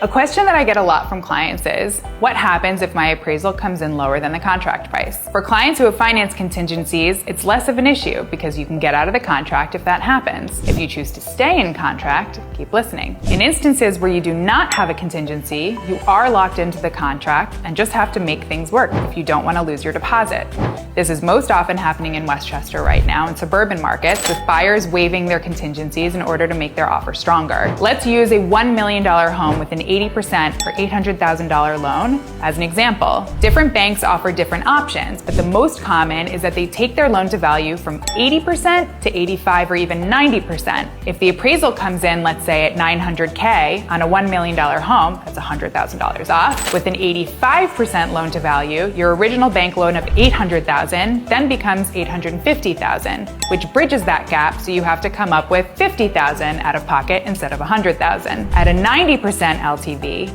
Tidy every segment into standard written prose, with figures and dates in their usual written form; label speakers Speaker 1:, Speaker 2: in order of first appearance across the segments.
Speaker 1: A question that I get a lot from clients is, what happens if my appraisal comes in lower than the contract price? For clients who have finance contingencies, it's less of an issue because you can get out of the contract if that happens. If you choose to stay in contract, keep listening. In instances where you do not have a contingency, you are locked into the contract and just have to make things work if you don't want to lose your deposit. This is most often happening in Westchester right now in suburban markets, with buyers waiving their contingencies in order to make their offer stronger. Let's use a $1 million home with an 80% or $800,000 loan as an example. Different banks offer different options, but the most common is that they take their loan to value from 80% to 85 or even 90%. If the appraisal comes in, let's say at $900K on a $1 million home, that's $100,000 off. With an 85% loan to value, your original bank loan of $800,000 then becomes $850,000, which bridges that gap, so you have to come up with $50,000 out of pocket instead of $100,000. At a 90% LTV,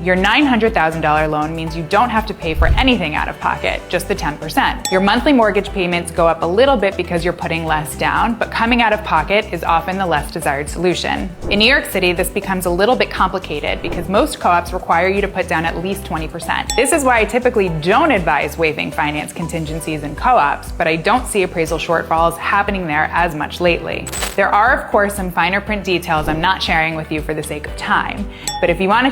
Speaker 1: your $900,000 loan means you don't have to pay for anything out of pocket, just the 10%. Your monthly mortgage payments go up a little bit because you're putting less down, but coming out of pocket is often the less desired solution. In New York City, this becomes a little bit complicated because most co-ops require you to put down at least 20%. This is why I typically don't advise waiving finance contingencies in co-ops, but I don't see appraisal shortfalls happening there as much lately. There are, of course, some finer print details I'm not sharing with you for the sake of time, but if you want to